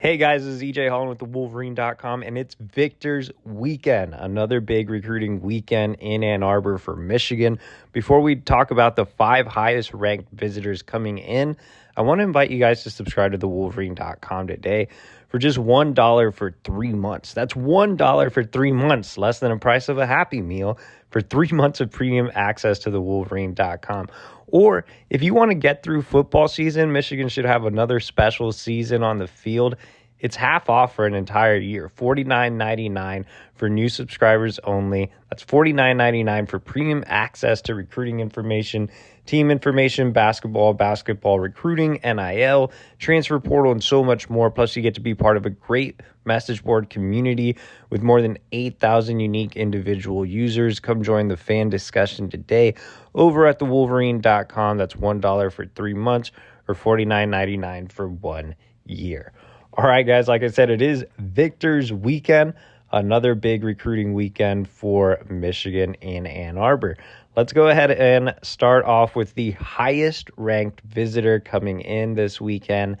Hey guys, this is EJ Holland with the Wolverine.com, and it's Victors Weekend, another big recruiting weekend in Ann Arbor for Michigan. Before we talk about the 5 highest ranked visitors coming in, I want to invite you guys to subscribe to the Wolverine.com today for just $1 for 3 months. That's $1 for 3 months, less than the price of a Happy Meal for 3 months of premium access to the Wolverine.com. Or if you want to get through football season, Michigan should have another special season on the field. It's half off for an entire year, $49.99 for new subscribers only. That's $49.99 for premium access to recruiting information, team information, basketball recruiting, NIL, transfer portal, and so much more. Plus, you get to be part of a great message board community with more than 8,000 unique individual users. Come join the fan discussion today over at thewolverine.com. That's $1 for 3 months or $49.99 for 1 year. All right, guys, like I said, it is Victors Weekend, another big recruiting weekend for Michigan in Ann Arbor. Let's go ahead and start off with the highest ranked visitor coming in this weekend,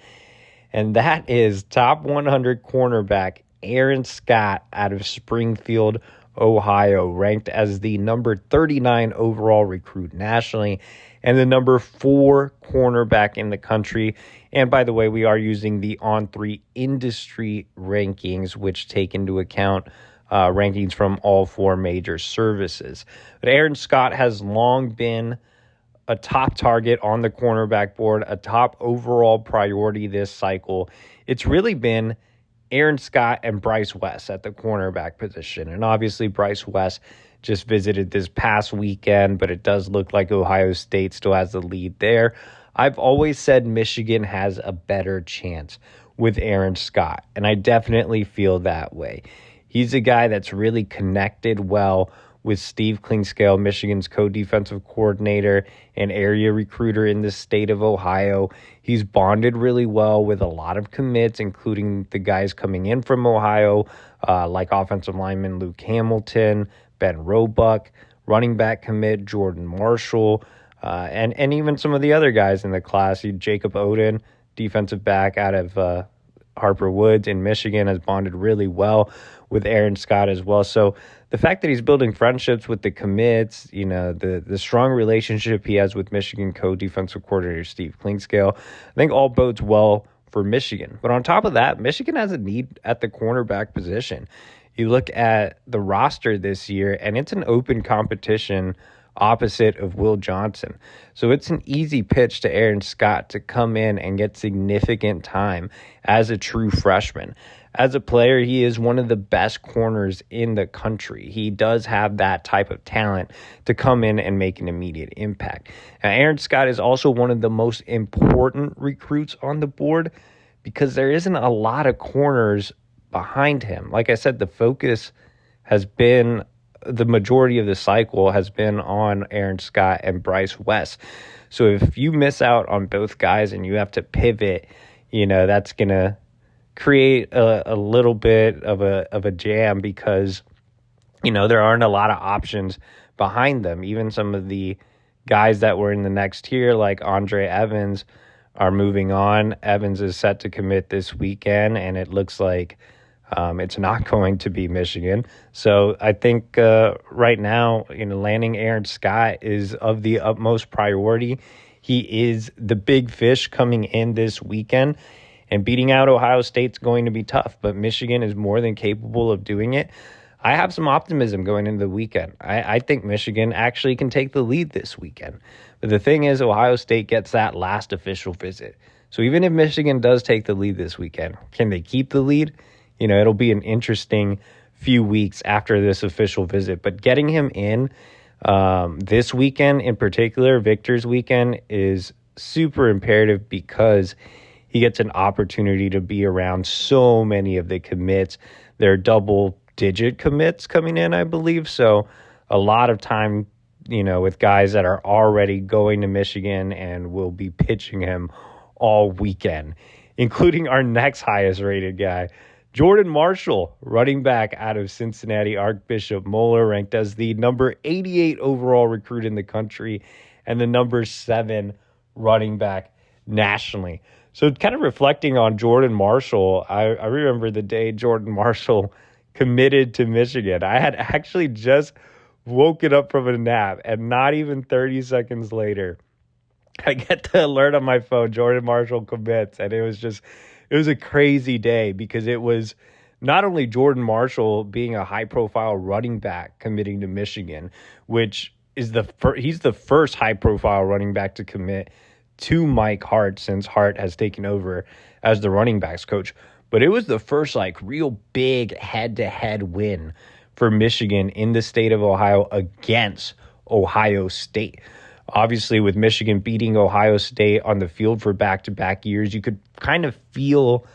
and that is top 100 cornerback Aaron Scott out of Springfield, Ohio, ranked as the number 39 overall recruit nationally and the number 4 cornerback in the country. And by the way, we are using the On3 industry rankings, which take into account rankings from all 4 major services. But Aaron Scott has long been a top target on the cornerback board, a top overall priority this cycle. It's really been Aaron Scott and Bryce West at the cornerback position. And obviously Bryce West just visited this past weekend, but it does look like Ohio State still has the lead there. I've always said Michigan has a better chance with Aaron Scott, and I definitely feel that way. He's a guy that's really connected well with Steve Klingscale, Michigan's co-defensive coordinator and area recruiter in the state of Ohio. He's bonded really well with a lot of commits, including the guys coming in from Ohio, like offensive lineman Luke Hamilton, Ben Roebuck, running back commit Jordan Marshall, and even some of the other guys in the class. Jacob Oden, defensive back out of Harper Woods in Michigan, has bonded really well with Aaron Scott as well. So the fact that he's building friendships with the commits, the strong relationship he has with Michigan co-defensive coordinator Steve Klingscale, I think all bodes well for Michigan. But on top of that, Michigan has a need at the cornerback position. You look at the roster this year, and it's an open competition opposite of Will Johnson. So it's an easy pitch to Aaron Scott to come in and get significant time as a true freshman. As a player, he is one of the best corners in the country. He does have that type of talent to come in and make an immediate impact. Now, Aaron Scott is also one of the most important recruits on the board because there isn't a lot of corners behind him. Like I said, the focus has been, the majority of the cycle has been on Aaron Scott and Bryce West. So if you miss out on both guys and you have to pivot, that's going to create a little bit of a jam because, there aren't a lot of options behind them. Even some of the guys that were in the next tier, like Andre Evans, are moving on. Evans is set to commit this weekend, and it looks like it's not going to be Michigan. So I think right now, landing Aaron Scott is of the utmost priority. He is the big fish coming in this weekend, and beating out Ohio State's going to be tough, but Michigan is more than capable of doing it. I have some optimism going into the weekend. I think Michigan actually can take the lead this weekend. But the thing is, Ohio State gets that last official visit. So even if Michigan does take the lead this weekend, can they keep the lead? It'll be an interesting few weeks after this official visit. But getting him in this weekend in particular, Victors Weekend, is super imperative because he gets an opportunity to be around so many of the commits. They're double-digit commits coming in, I believe. So a lot of time, with guys that are already going to Michigan and will be pitching him all weekend, including our next highest-rated guy, Jordan Marshall, running back out of Cincinnati Archbishop Moeller, ranked as the number 88 overall recruit in the country and the number 7 running back nationally. So kind of reflecting on Jordan Marshall, I remember the day Jordan Marshall committed to Michigan. I had actually just woken up from a nap, and not even 30 seconds later, I get the alert on my phone, Jordan Marshall commits. And it was a crazy day because it was not only Jordan Marshall being a high profile running back committing to Michigan, which is he's the first high profile running back to commit to Mike Hart since Hart has taken over as the running backs coach. But it was the first like real big head to head win for Michigan in the state of Ohio against Ohio State. Obviously, with Michigan beating Ohio State on the field for back-to-back years, you could kind of feel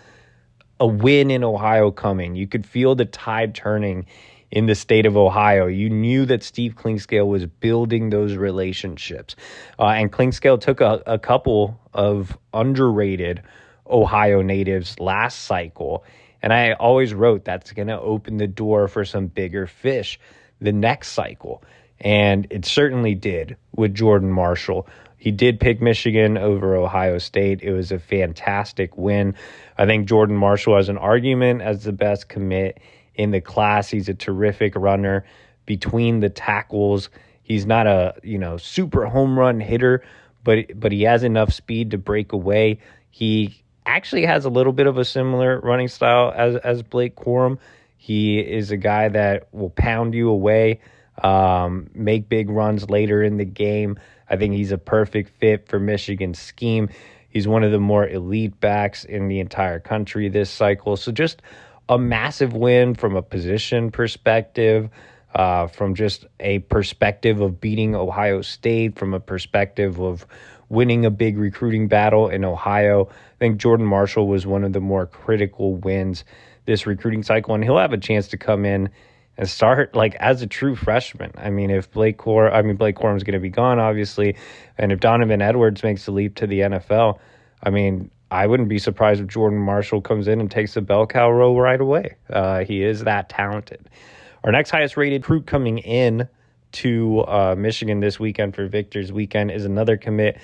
a win in Ohio coming. You could feel the tide turning in the state of Ohio. You knew that Steve Clinkscale was building those relationships. And Clinkscale took a couple of underrated Ohio natives last cycle. And I always wrote that's going to open the door for some bigger fish the next cycle. And it certainly did with Jordan Marshall. He did pick Michigan over Ohio State. It was a fantastic win. I think Jordan Marshall has an argument as the best commit in the class. He's a terrific runner between the tackles. He's not a, super home run hitter, but he has enough speed to break away. He actually has a little bit of a similar running style as Blake Corum. He is a guy that will pound you away, make big runs later in the game. I think he's a perfect fit for Michigan's scheme. He's one of the more elite backs in the entire country this cycle. So just a massive win from a position perspective, from just a perspective of beating Ohio State, from a perspective of winning a big recruiting battle in Ohio. I think Jordan Marshall was one of the more critical wins this recruiting cycle, and he'll have a chance to come in and start like as a true freshman. I mean, if Blake Corum's going to be gone, obviously, and if Donovan Edwards makes the leap to the NFL, I mean, I wouldn't be surprised if Jordan Marshall comes in and takes a bell cow role right away. He is that talented. Our next highest rated recruit coming in to Michigan this weekend for Victors Weekend is another commit,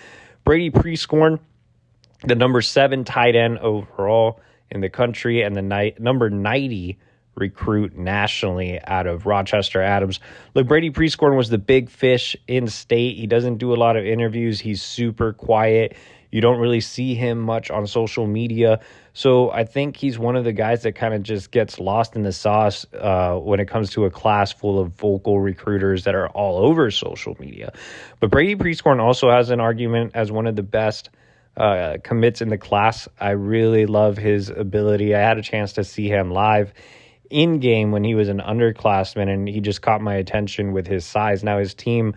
Brady Preschorn, the number 7 tight end overall in the country and the number 90 recruit nationally out of Rochester Adams. Look, Brady Preschorn was the big fish in state. He doesn't do a lot of interviews. He's super quiet. You don't really see him much on social media. So I think he's one of the guys that kind of just gets lost in the sauce when it comes to a class full of vocal recruiters that are all over social media. But Brady Preschorn also has an argument as one of the best commits in the class. I really love his ability. I had a chance to see him live in game when he was an underclassman, and he just caught my attention with his size. Now his team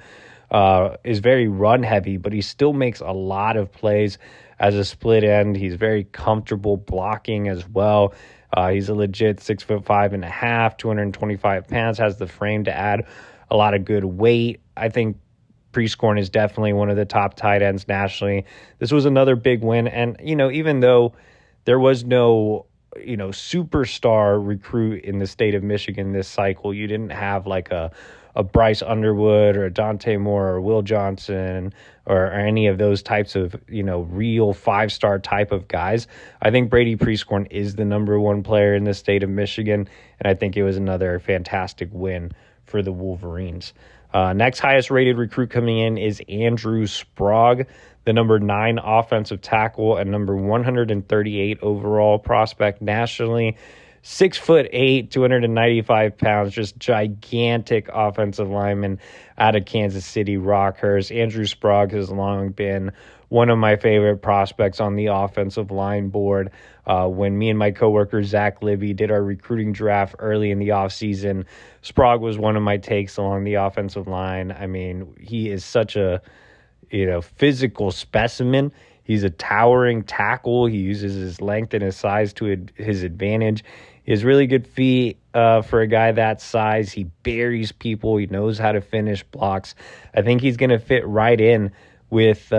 is very run heavy, but he still makes a lot of plays as a split end. He's very comfortable blocking as well. He's a legit 6'5.5", 225 pounds, has the frame to add a lot of good weight. I think Preschorn is definitely one of the top tight ends nationally. This was another big win. And, even though there was no, superstar recruit in the state of Michigan this cycle, you didn't have like a Bryce Underwood or a Dante Moore or Will Johnson or any of those types of, real 5-star type of guys. I think Brady Preschorn is the number 1 player in the state of Michigan, and I think it was another fantastic win for the Wolverines. Next highest rated recruit coming in is Andrew Sprague, the number 9 offensive tackle and number 138 overall prospect nationally. 6'8", 295 pounds, just gigantic offensive lineman out of Kansas City Rockhurst. Andrew Sprague has long been one of my favorite prospects on the offensive line board. When me and my coworker Zach Libby did our recruiting draft early in the offseason, Sprague was one of my takes along the offensive line. I mean, he is such a physical specimen. He's a towering tackle. He uses his length and his size to his advantage. He has really good feet for a guy that size. He buries people. He knows how to finish blocks. I think he's going to fit right in with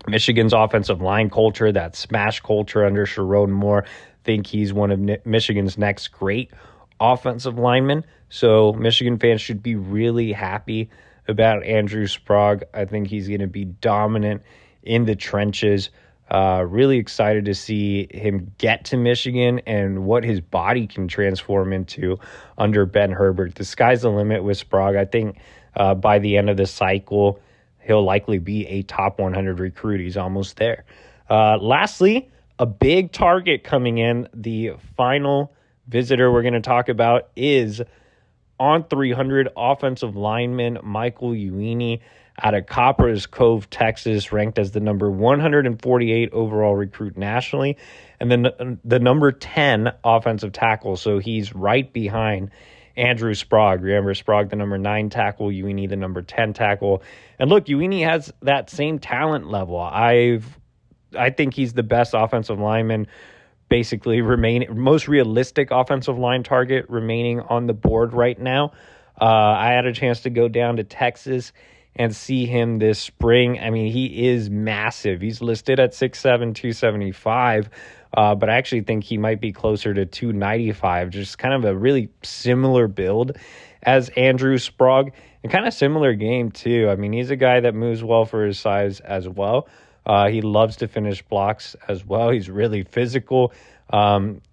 Michigan's offensive line culture, that smash culture under Sharon Moore. I think he's one of Michigan's next great offensive linemen. So Michigan fans should be really happy about Andrew Sprague. I think he's going to be dominant in the trenches. Really excited to see him get to Michigan and what his body can transform into under Ben Herbert. The sky's the limit with Sprague. I think by the end of the cycle, he'll likely be a top 100 recruit. He's almost there. Lastly, a big target coming in. The final visitor we're going to talk about is on 300 offensive lineman Michael Uini out of Copper's Cove, Texas, ranked as the number 148 overall recruit nationally, and then the number 10 offensive tackle. So he's right behind Andrew Sprague. Remember, Sprague, the number 9 tackle, Uini, the number 10 tackle. And look, Uini has that same talent level. I think he's the best offensive lineman, basically most realistic offensive line target remaining on the board right now. I had a chance to go down to Texas and see him this spring. I mean, he is massive. He's listed at 6'7", 275, but I actually think he might be closer to 295, just kind of a really similar build as Andrew Sprague, and kind of similar game too. I mean, he's a guy that moves well for his size as well. He loves to finish blocks as well. He's really physical.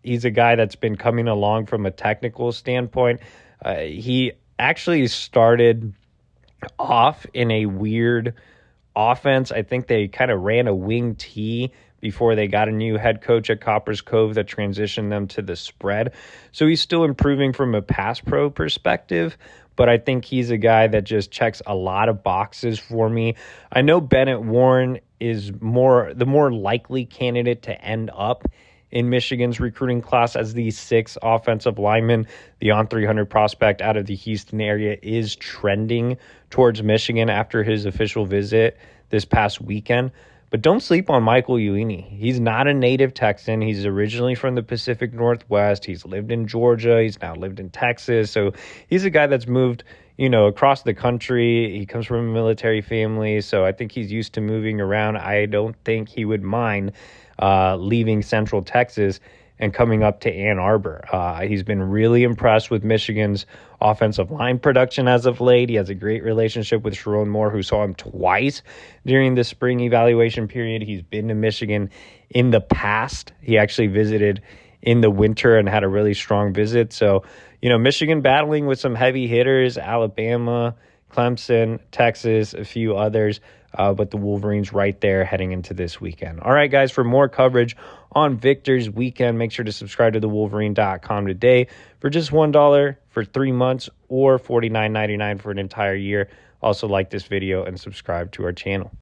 He's a guy that's been coming along from a technical standpoint. He actually started off in a weird offense. I think they kind of ran a wing T before they got a new head coach at Copper's Cove that transitioned them to the spread. So he's still improving from a pass pro perspective, but I think he's a guy that just checks a lot of boxes for me. I know Bennett Warren is the more likely candidate to end up in Michigan's recruiting class as the 6th offensive lineman. The on 300 prospect out of the Houston area is trending towards Michigan after his official visit this past weekend. But don't sleep on Michael Uini. He's not a native Texan. He's originally from the Pacific Northwest. He's lived in Georgia. He's now lived in Texas. So he's a guy that's moved, across the country. He comes from a military family. So I think he's used to moving around. I don't think he would mind leaving Central Texas and coming up to Ann Arbor. He's been really impressed with Michigan's offensive line production as of late. He has a great relationship with Sharon Moore, who saw him twice during the spring evaluation period. He's been to Michigan in the past. He actually visited in the winter and had a really strong visit. So, Michigan battling with some heavy hitters, Alabama, Clemson, Texas, a few others. But the Wolverines right there heading into this weekend. All right, guys, for more coverage on Victors Weekend, make sure to subscribe to thewolverine.com today for just $1 for 3 months or $49.99 for an entire year. Also, like this video and subscribe to our channel.